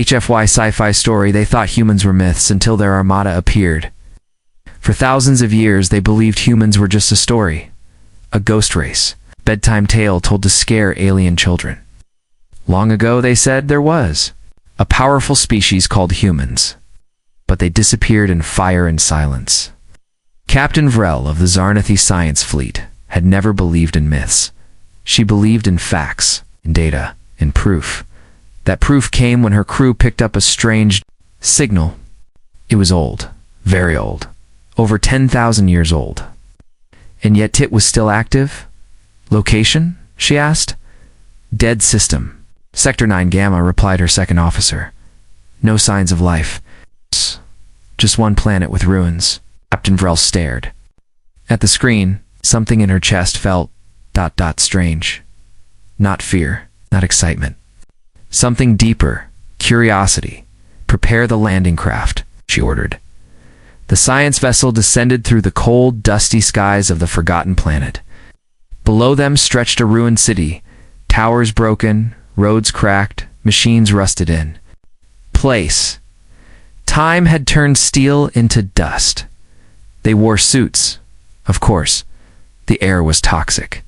HFY Sci-Fi story, they thought humans were myths until their armada appeared. For thousands of years, they believed humans were just a story, a ghost race, bedtime tale told to scare alien children. Long ago, they said, there was a powerful species called humans, but they disappeared in fire and silence. Captain Vrel of the Zarnathi Science Fleet had never believed in myths. She believed in facts, in data, in proof. That proof came when her crew picked up a strange signal. It was old, very old, over 10,000 years old. And yet it was still active? Location? She asked. Dead system. Sector 9 Gamma, replied her second officer. No signs of life. Just one planet with ruins. Captain Vrel stared. At the screen, something in her chest felt ... strange. Not fear, not excitement. Something deeper, curiosity. Prepare the landing craft, she ordered. The science vessel descended through the cold, dusty skies of the forgotten planet. Below them stretched a ruined city, towers broken, roads cracked, machines rusted in place. Time had turned steel into dust. They wore suits, of course. The air was toxic.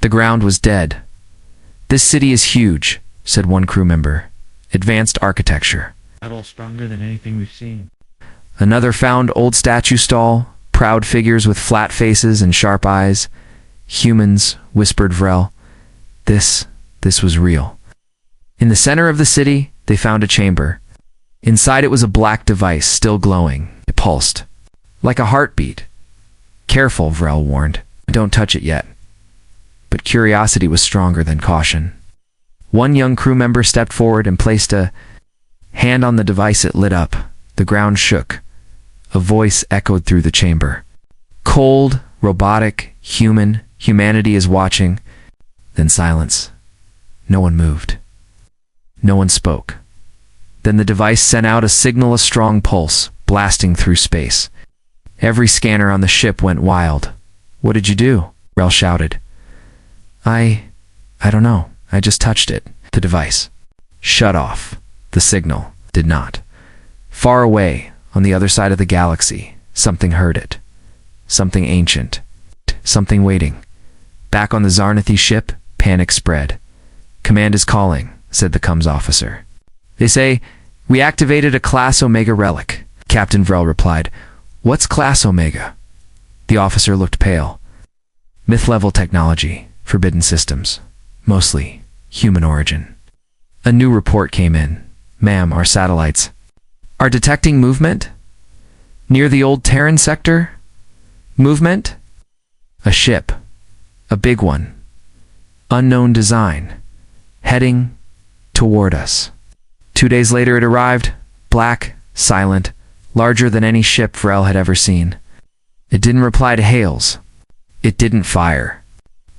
The ground was dead. This city is huge, said one crew member. Advanced architecture. Metal stronger than anything we've seen. Another found old statue stall, proud figures with flat faces and sharp eyes. Humans, whispered Vrel. This was real. In the center of the city, they found a chamber. Inside it was a black device, still glowing. It pulsed. Like a heartbeat. Careful, Vrel warned. Don't touch it yet. But curiosity was stronger than caution. One young crew member stepped forward and placed a hand on the device. It lit up. The ground shook. A voice echoed through the chamber. Cold, robotic, human. Humanity is watching. Then silence. No one moved. No one spoke. Then the device sent out a signal, a strong pulse, blasting through space. Every scanner on the ship went wild. What did you do? Vrel shouted. I don't know. I just touched it. The device shut off. The signal did not. Far away, on the other side of the galaxy, something heard it. Something ancient. Something waiting. Back on the Zarnathi ship, panic spread. Command is calling, said the comms officer. They say, we activated a Class Omega relic. Captain Vrel replied. What's Class Omega? The officer looked pale. Myth-level technology, forbidden systems, mostly human origin. A new report came in. Ma'am, our satellites are detecting movement? Near the old Terran sector? Movement? A ship. A big one. Unknown design. Heading toward us. 2 days later it arrived, black, silent, larger than any ship Vrel had ever seen. It didn't reply to hails. It didn't fire.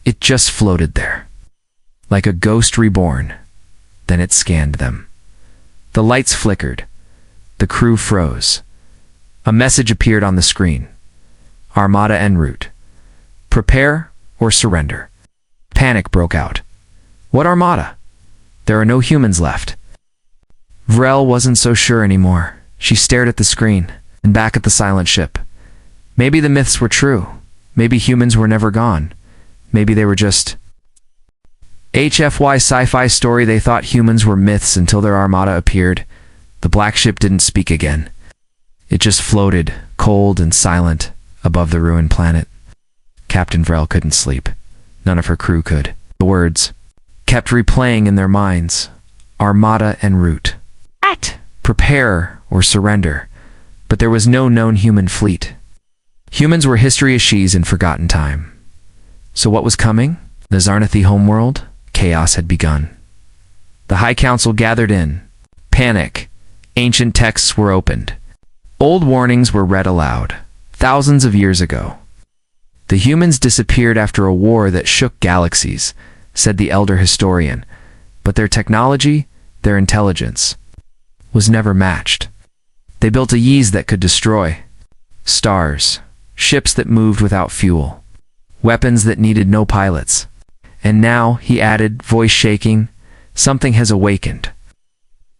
It just floated there. Like a ghost reborn. Then it scanned them. The lights flickered. The crew froze. A message appeared on the screen. Armada en route. Prepare or surrender. Panic broke out. What armada? There are no humans left. Vrel wasn't so sure anymore. She stared at the screen and back at the silent ship. Maybe the myths were true. Maybe humans were never gone. Maybe they were just HFY Sci-Fi story. They thought humans were myths until their armada appeared. The black ship didn't speak again. It just floated, cold and silent, above the ruined planet. Captain Vrel couldn't sleep. None of her crew could. The words kept replaying in their minds. Armada en route. What? Prepare or surrender. But there was no known human fleet. Humans were history eschees in forgotten time. So what was coming? The Zarnathi homeworld? Chaos had begun. The High Council gathered in. Panic. Ancient texts were opened. Old warnings were read aloud. Thousands of years ago. The humans disappeared after a war that shook galaxies, said the elder historian. But their technology, their intelligence, was never matched. They built a Ys that could destroy stars, ships that moved without fuel, weapons that needed no pilots. And now, he added, voice shaking, something has awakened.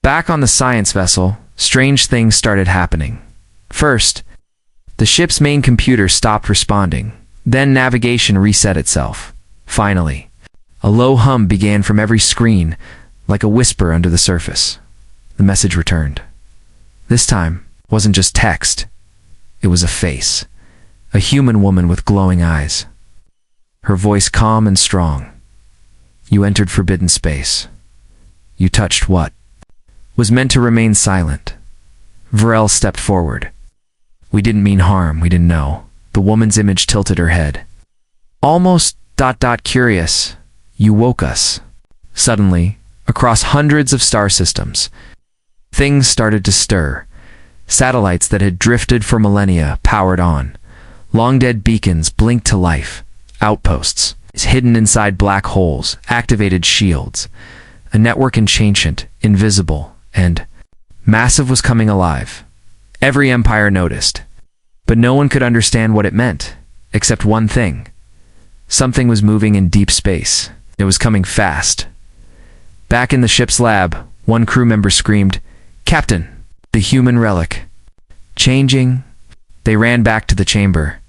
Back on the science vessel, strange things started happening. First, the ship's main computer stopped responding. Then navigation reset itself. Finally, a low hum began from every screen, like a whisper under the surface. The message returned. This time, it wasn't just text. It was a face. A human woman with glowing eyes. Her voice calm and strong. You entered forbidden space. You touched what was meant to remain silent. Varel stepped forward. We didn't mean harm, we didn't know. The woman's image tilted her head. Almost ... curious. You woke us. Suddenly, across hundreds of star systems, things started to stir. Satellites that had drifted for millennia powered on. Long-dead beacons blinked to life. Outposts, hidden inside black holes, activated shields. A network ancient, invisible, and massive was coming alive. Every empire noticed. But no one could understand what it meant, except one thing. Something was moving in deep space. It was coming fast. Back in the ship's lab, one crew member screamed, "Captain, the human relic." Changing, they ran back to the chamber.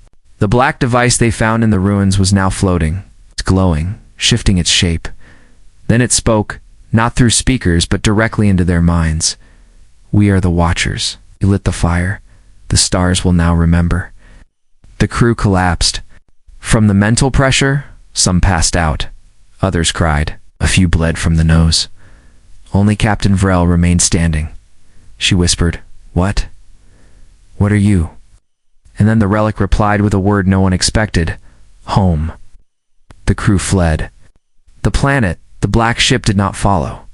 The black device they found in the ruins was now floating. It's glowing, shifting its shape. Then it spoke, not through speakers, but directly into their minds. We are the Watchers. You lit the fire. The stars will now remember. The crew collapsed. From the mental pressure, some passed out. Others cried. A few bled from the nose. Only Captain Vrel remained standing. She whispered, "What? What are you?" And then the relic replied with a word no one expected. Home. The crew fled. The planet, the black ship, did not follow.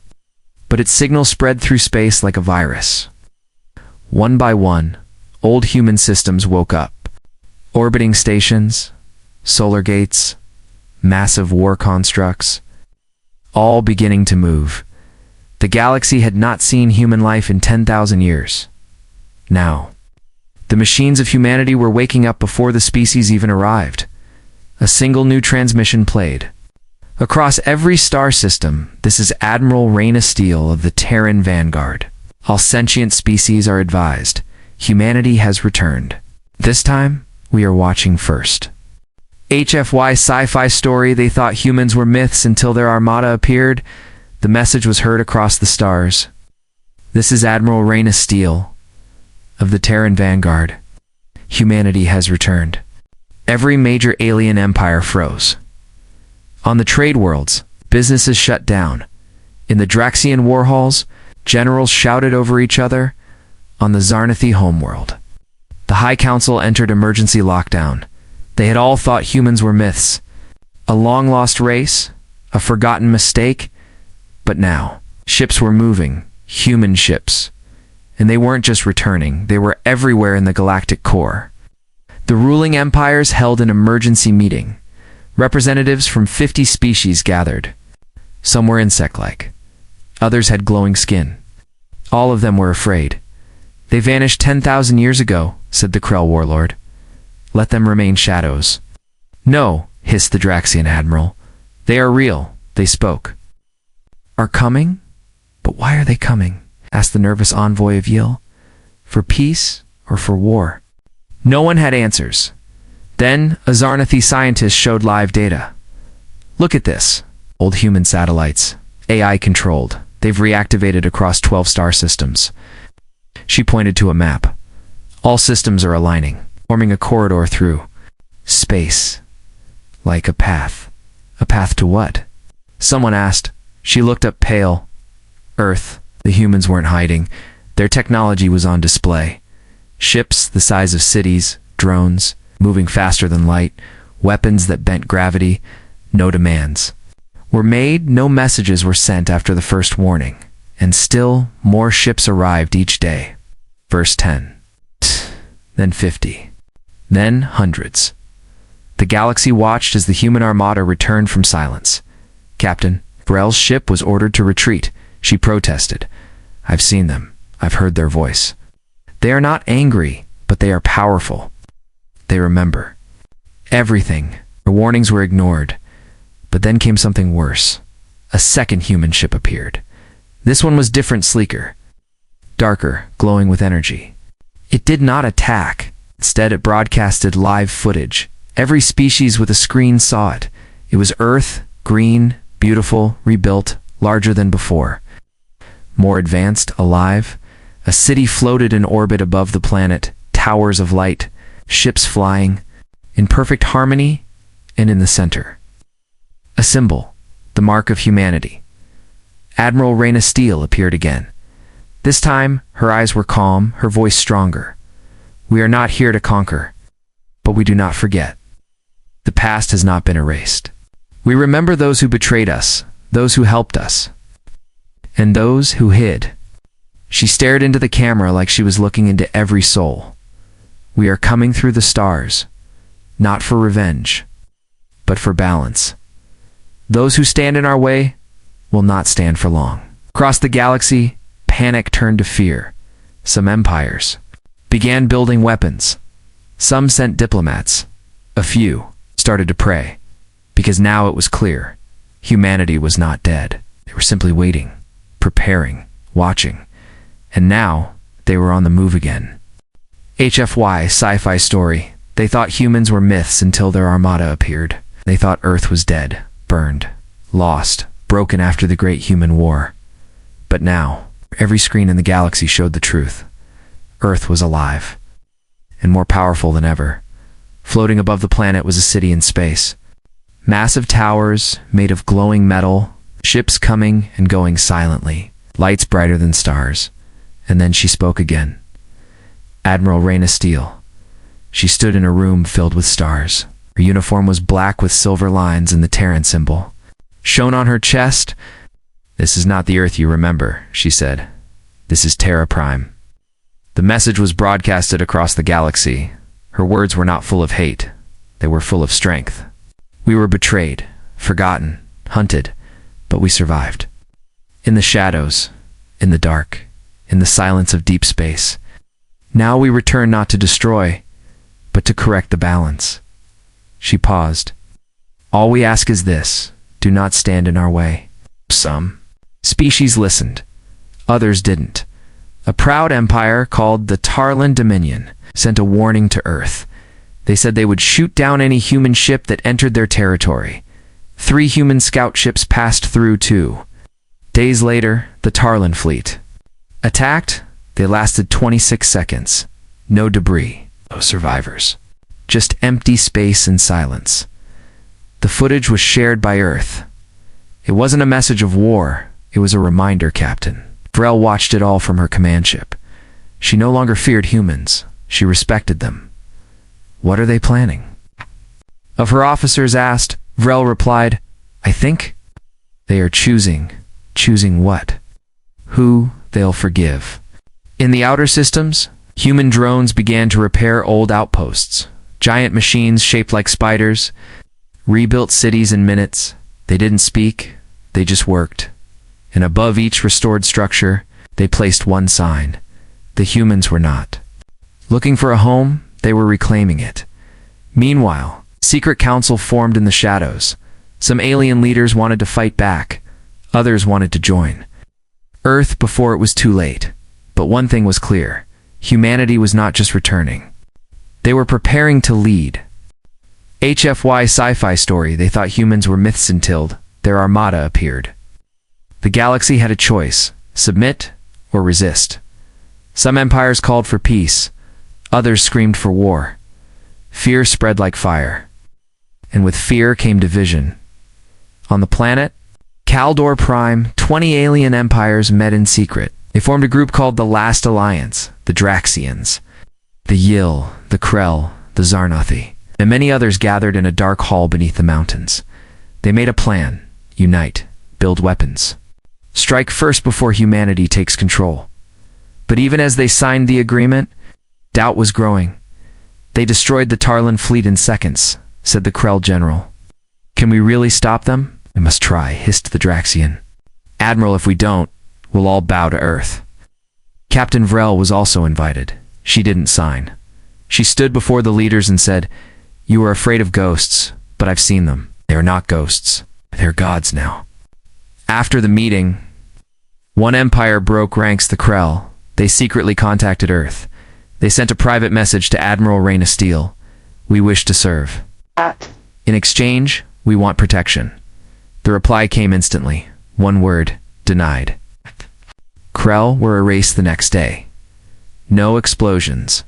But its signal spread through space like a virus. One by one, old human systems woke up. Orbiting stations, solar gates, massive war constructs, all beginning to move. The galaxy had not seen human life in 10,000 years. Now, the machines of humanity were waking up before the species even arrived. A single new transmission played. Across every star system, this is Admiral Raina Steele of the Terran Vanguard. All sentient species are advised. Humanity has returned. This time, we are watching first. HFY Sci-Fi story. They thought humans were myths until their armada appeared. The message was heard across the stars. This is Admiral Raina Steele of the Terran Vanguard. Humanity has returned. Every major alien empire froze. On the trade worlds, businesses shut down. In the Draxian war halls, generals shouted over each other. On the Zarnathi homeworld, the High Council entered emergency lockdown. They had all thought humans were myths, a long-lost race, a forgotten mistake. But now, ships were moving, human ships. And they weren't just returning, they were everywhere in the galactic core. The ruling empires held an emergency meeting. Representatives from 50 species gathered. Some were insect-like. Others had glowing skin. All of them were afraid. They vanished 10,000 years ago, said the Krell warlord. Let them remain shadows. No, hissed the Draxian admiral. They are real, they spoke. Are coming? But why are they coming? Asked the nervous envoy of Yil. For peace or for war? No one had answers. Then, a Zarnathi scientist showed live data. Look at this. Old human satellites. AI controlled. They've reactivated across 12 star systems. She pointed to a map. All systems are aligning, forming a corridor through space. Like a path. A path to what? Someone asked. She looked up pale. Earth. The humans weren't hiding. Their technology was on display. Ships the size of cities, drones, moving faster than light, weapons that bent gravity, no demands were made, no messages were sent after the first warning. And still, more ships arrived each day. First 10, then 50, then hundreds. The galaxy watched as the human armada returned from silence. Captain, Brell's ship was ordered to retreat. She protested. I've seen them. I've heard their voice. They are not angry, but they are powerful. They remember everything. Their warnings were ignored. But then came something worse. A second human ship appeared. This one was different, sleeker, darker, glowing with energy. It did not attack. Instead, it broadcasted live footage. Every species with a screen saw it. It was Earth, green, beautiful, rebuilt, larger than before. More advanced, alive. A city floated in orbit above the planet, towers of light, ships flying, in perfect harmony, and in the center. A symbol, the mark of humanity. Admiral Reyna Steele appeared again. This time, her eyes were calm, her voice stronger. We are not here to conquer, but we do not forget. The past has not been erased. We remember those who betrayed us, those who helped us, and those who hid. She stared into the camera like she was looking into every soul. We are coming through the stars, not for revenge, but for balance. Those who stand in our way will not stand for long. Across the galaxy, panic turned to fear. Some empires began building weapons. Some sent diplomats. A few started to pray, because now it was clear. Humanity was not dead. They were simply waiting, preparing, watching. And now, they were on the move again. HFY Sci-Fi story. They thought humans were myths until their armada appeared. They thought Earth was dead, burned, lost, broken after the Great Human War. But now, every screen in the galaxy showed the truth. Earth was alive, and more powerful than ever. Floating above the planet was a city in space. Massive towers made of glowing metal, ships coming and going silently, lights brighter than stars. And then she spoke again. Admiral Reyna Steele. She stood in a room filled with stars. Her uniform was black with silver lines and the Terran symbol. Shown on her chest, "This is not the Earth you remember," she said. "This is Terra Prime." The message was broadcasted across the galaxy. Her words were not full of hate. They were full of strength. We were betrayed, forgotten, hunted, but we survived. In the shadows, in the dark, in the silence of deep space. Now we return not to destroy, but to correct the balance. She paused. All we ask is this: do not stand in our way. Some species listened. Others didn't. A proud empire called the Tarlan Dominion sent a warning to Earth. They said they would shoot down any human ship that entered their territory. 3 human scout ships passed through too. Days later, the Tarlan fleet attacked. They lasted 26 seconds. No debris, no survivors. Just empty space and silence. The footage was shared by Earth. It wasn't a message of war. It was a reminder, Captain. Vrel watched it all from her command ship. She no longer feared humans. She respected them. What are they planning? Of her officers asked, Vrel replied, I think they are choosing. Choosing what? Who they'll forgive. In the outer systems, human drones began to repair old outposts. Giant machines shaped like spiders rebuilt cities in minutes. They didn't speak, they just worked. And above each restored structure, they placed one sign. The humans were not looking for a home, they were reclaiming it. Meanwhile, secret council formed in the shadows. Some alien leaders wanted to fight back. Others wanted to join Earth before it was too late. But one thing was clear. Humanity was not just returning. They were preparing to lead. HFY Sci-Fi story. They thought humans were myths until their armada appeared. The galaxy had a choice: submit or resist. Some empires called for peace. Others screamed for war. Fear spread like fire. And with fear came division. On the planet, Caldor Prime, 20 alien empires met in secret. They formed a group called the Last Alliance, the Draxians, the Yil, the Krell, the Zarnothi, and many others gathered in a dark hall beneath the mountains. They made a plan: unite, build weapons, strike first before humanity takes control. But even as they signed the agreement, doubt was growing. They destroyed the Tarlan fleet in seconds, said the Krell general. Can we really stop them? We must try, hissed the Draxian. Admiral, if we don't, we'll all bow to Earth. Captain Vrel was also invited. She didn't sign. She stood before the leaders and said, You are afraid of ghosts, but I've seen them. They are not ghosts. They're gods now. After the meeting, One empire broke ranks the Krell. They secretly contacted Earth. They sent a private message to Admiral Raina Steele. We wish to serve. In exchange, we want protection. The reply came instantly. One word, denied. Krell were erased the next day. No explosions.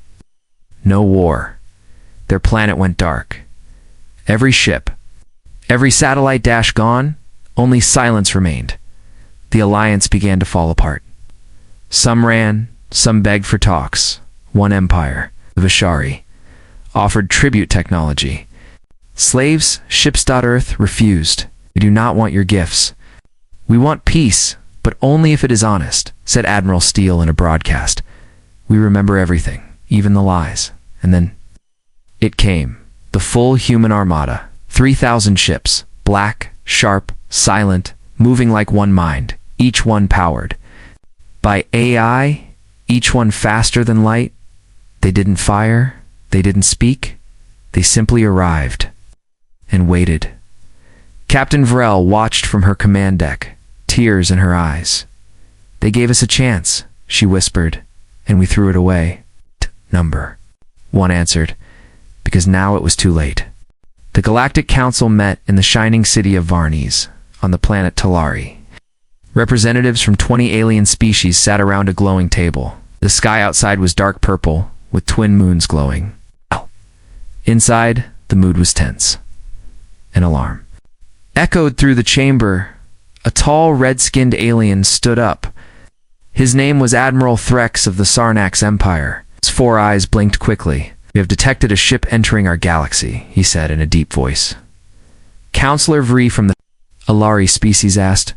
No war. Their planet went dark. Every ship, every satellite dash gone, only silence remained. The alliance began to fall apart. Some ran, some begged for talks. One empire, the Vishari, offered tribute technology. Slaves, ships.Earth, refused. We do not want your gifts. We want peace, but only if it is honest, said Admiral Steele in a broadcast. We remember everything, even the lies. And then it came. The full human armada. 3,000 ships. Black, sharp, silent, moving like one mind. Each one powered by AI, each one faster than light. They didn't fire. They didn't speak. They simply arrived and waited. Captain Vrel watched from her command deck, tears in her eyes. They gave us a chance, she whispered, and we threw it away. Number. One answered, because now it was too late. The Galactic Council met in the shining city of Varnes, on the planet Talari. Representatives from 20 alien species sat around a glowing table. The sky outside was dark purple, with twin moons glowing. Inside, the mood was tense. An alarm echoed through the chamber. A tall, red-skinned alien stood up. His name was Admiral Threx of the Sarnax Empire. His 4 eyes blinked quickly. We have detected a ship entering our galaxy, he said in a deep voice. Counselor Vree from the Alari species asked,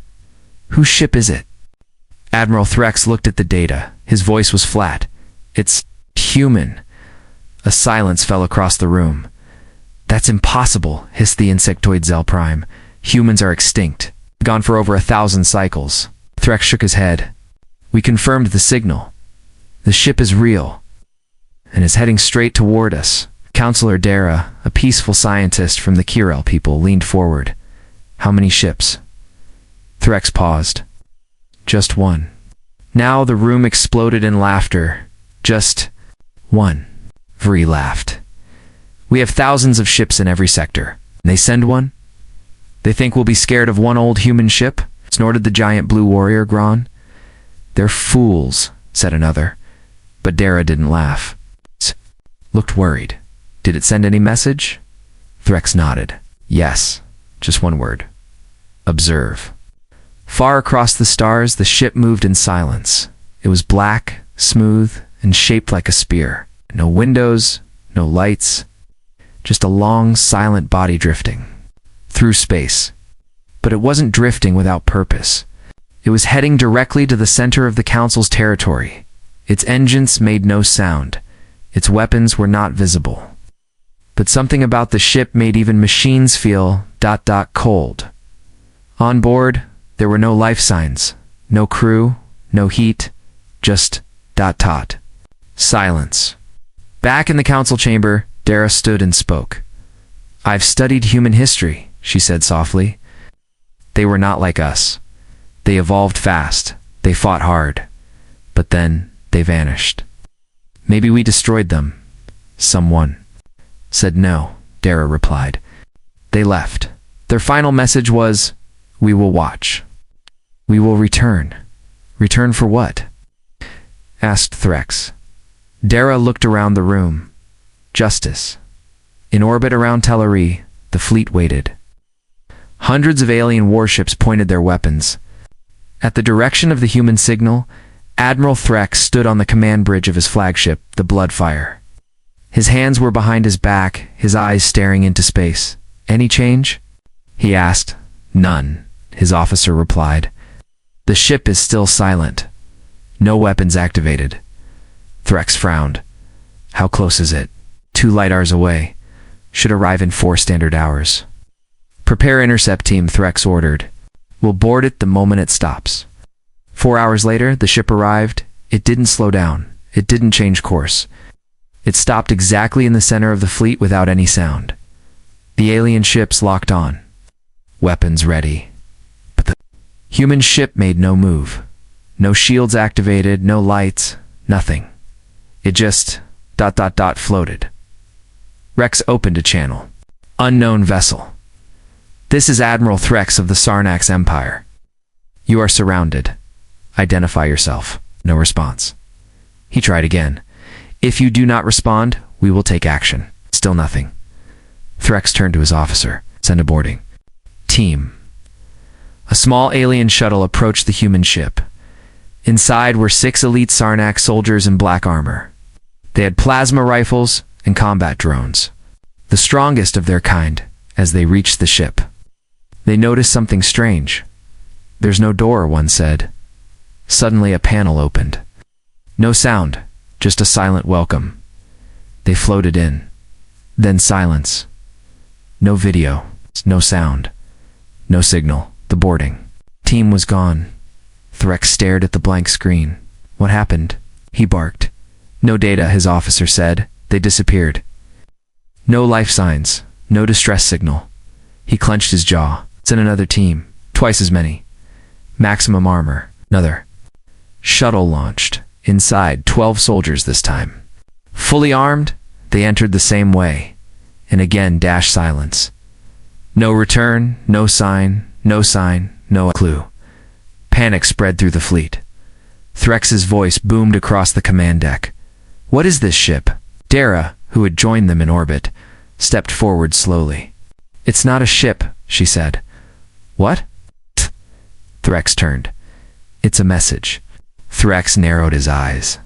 whose ship is it? Admiral Threx looked at the data. His voice was flat. It's human. A silence fell across the room. That's impossible, hissed the insectoid Zell Prime. Humans are extinct. Gone for over 1,000 cycles. Threx shook his head. We confirmed the signal. The ship is real and is heading straight toward us. Counselor Dara, a peaceful scientist from the Kirel people, leaned forward. How many ships? Threx paused. Just one. Now the room exploded in laughter. Just one. Vree laughed. We have thousands of ships in every sector. They send one? They think we'll be scared of one old human ship? Snorted the giant blue warrior Gron. They're fools, said another. But Dara didn't laugh. Looked worried. Did it send any message? Threx nodded. Yes. Just one word. Observe. Far across the stars, the ship moved in silence. It was black, smooth, and shaped like a spear. No windows, no lights. Just a long, silent body drifting through space. But it wasn't drifting without purpose. It was heading directly to the center of the Council's territory. Its engines made no sound. Its weapons were not visible. But something about the ship made even machines feel ... cold. On board, there were no life signs, no crew, no heat, just ... Silence. Back in the council chamber, Dara stood and spoke. I've studied human history, she said softly. They were not like us. They evolved fast. They fought hard. But then, they vanished. Maybe we destroyed them. Someone said no, Dara replied. They left. Their final message was, we will watch. We will return. Return for what? Asked Threx. Dara looked around the room. Justice. In orbit around Telleri, the fleet waited. Hundreds of alien warships pointed their weapons. At the direction of the human signal, Admiral Threx stood on the command bridge of his flagship, the Bloodfire. His hands were behind his back, his eyes staring into space. Any change? He asked. None, his officer replied. The ship is still silent. No weapons activated. Threx frowned. How close is it? 2 light hours away. Should arrive in 4 standard hours. Prepare intercept team, Threx ordered. We'll board it the moment it stops. 4 hours later, the ship arrived. It didn't slow down. It didn't change course. It stopped exactly in the center of the fleet without any sound. The alien ships locked on. Weapons ready. But the human ship made no move. No shields activated, no lights, nothing. It just ... floated. Rex opened a channel. Unknown vessel. This is Admiral Threx of the Sarnax Empire. You are surrounded. Identify yourself. No response. He tried again. If you do not respond, we will take action. Still nothing. Threx turned to his officer. Send a boarding. Team. A small alien shuttle approached the human ship. Inside were 6 elite Sarnax soldiers in black armor. They had plasma rifles and combat drones, the strongest of their kind. As they reached the ship, they noticed something strange. There's no door, one said. Suddenly a panel opened. No sound, just a silent welcome. They floated in. Then silence. No video, no sound, no signal. The boarding team was gone. Threx stared at the blank screen. What happened? He barked. No data, his officer said. They disappeared. No life signs, no distress signal. He clenched his jaw. Send another team. Twice as many. Maximum armor. Another. Shuttle launched. Inside, 12 soldiers this time. Fully armed, they entered the same way. And again, dash silence. No return, no sign, no clue. Panic spread through the fleet. Threx's voice boomed across the command deck. What is this ship? Dara, who had joined them in orbit, stepped forward slowly. It's not a ship, she said. What? Threx turned. It's a message. Threx narrowed his eyes.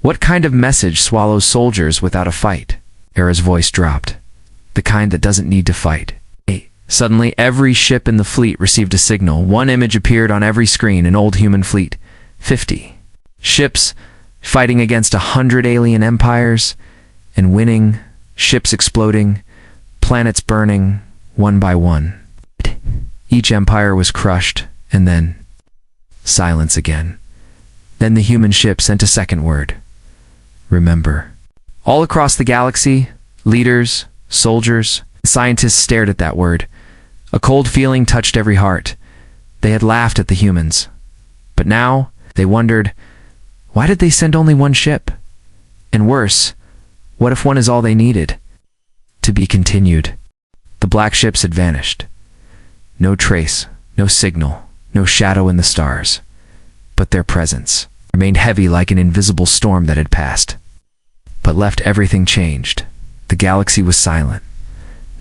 What kind of message swallows soldiers without a fight? Dara's voice dropped. The kind that doesn't need to fight. Suddenly, every ship in the fleet received a signal. One image appeared on every screen, an old human fleet. 50. Ships fighting against 100 alien empires and winning, ships exploding, planets burning, one by one. Each empire was crushed, and then silence again. Then the human ship sent a second word. Remember. All across the galaxy, leaders, soldiers, scientists stared at that word. A cold feeling touched every heart. They had laughed at the humans. But now, they wondered, why did they send only one ship? And worse, what if one is all they needed? To be continued. The black ships had vanished. No trace, no signal, no shadow in the stars. But their presence remained heavy like an invisible storm that had passed. But left everything changed. The galaxy was silent.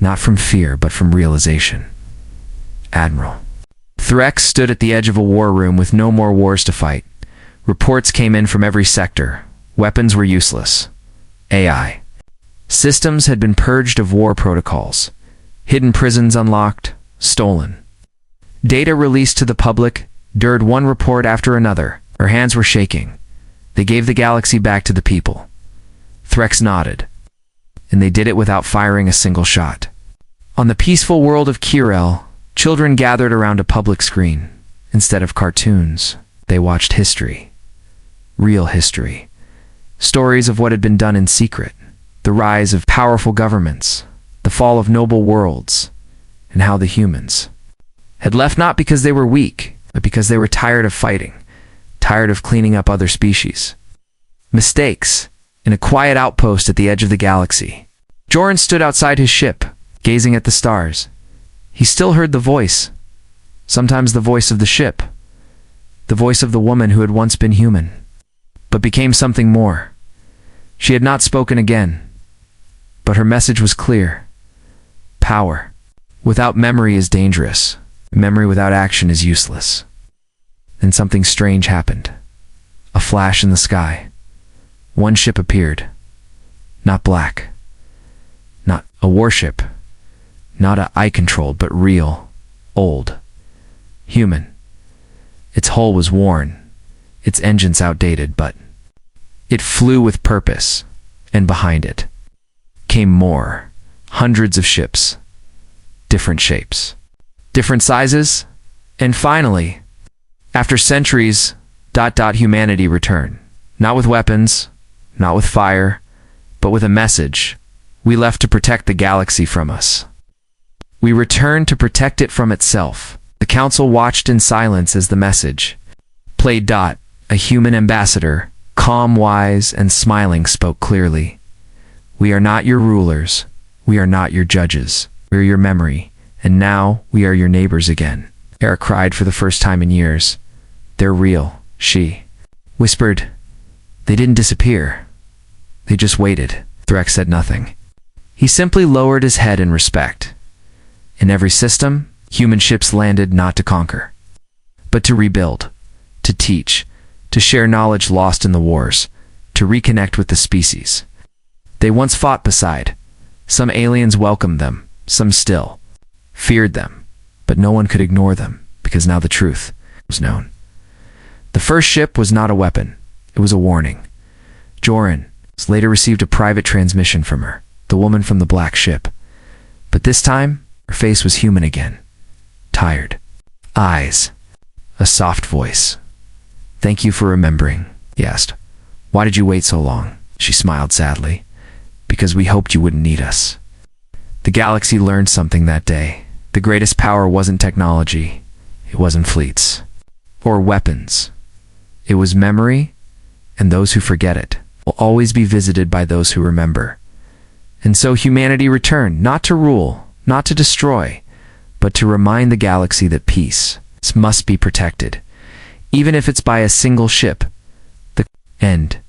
Not from fear, but from realization. Admiral. Threx stood at the edge of a war room with no more wars to fight. Reports came in from every sector. Weapons were useless. AI. Systems had been purged of war protocols. Hidden prisons unlocked, stolen. Data released to the public, dirred one report after another. Her hands were shaking. They gave the galaxy back to the people. Threx nodded. And they did it without firing a single shot. On the peaceful world of Kirel, children gathered around a public screen. Instead of cartoons, they watched history. Real history. Stories of what had been done in secret. The rise of powerful governments. The fall of noble worlds. And how the humans had left not because they were weak, but because they were tired of fighting. Tired of cleaning up other species. Mistakes. In a quiet outpost at the edge of the galaxy. Joran stood outside his ship, gazing at the stars. He still heard the voice. Sometimes the voice of the ship. The voice of the woman who had once been human. But became something more. She had not spoken again. But her message was clear. Power. Without memory is dangerous. Memory without action is useless. Then something strange happened. A flash in the sky. One ship appeared. Not black. Not a warship. Not a eye-controlled, but real. Old. Human. Its hull was worn. Its engines outdated, but it flew with purpose. And behind it came more. Hundreds of ships. Different shapes. Different sizes. And finally, after centuries, humanity returned. Not with weapons. Not with fire, but with a message. We left to protect the galaxy from us. We returned to protect it from itself. The council watched in silence as the message Played Dot, a human ambassador, calm, wise, and smiling, spoke clearly. We are not your rulers. We are not your judges. We are your memory, and now we are your neighbors again. Eric cried for the first time in years. They're real, she whispered. They didn't disappear. They just waited. Threx said nothing. He simply lowered his head in respect. In every system, human ships landed not to conquer, but to rebuild, to teach, to share knowledge lost in the wars, to reconnect with the species they once fought beside. Some aliens welcomed them, some still feared them, but no one could ignore them, because now the truth was known. The first ship was not a weapon, it was a warning. Joran later received a private transmission from her, the woman from the black ship. But this time, her face was human again. Tired. Eyes. A soft voice. Thank you for remembering, he asked. Why did you wait so long? She smiled sadly. Because we hoped you wouldn't need us. The galaxy learned something that day. The greatest power wasn't technology. It wasn't fleets. Or weapons. It was memory, and those who forget it will always be visited by those who remember. And so humanity returned, not to rule, not to destroy, but to remind the galaxy that peace must be protected, even if it's by a single ship. The end.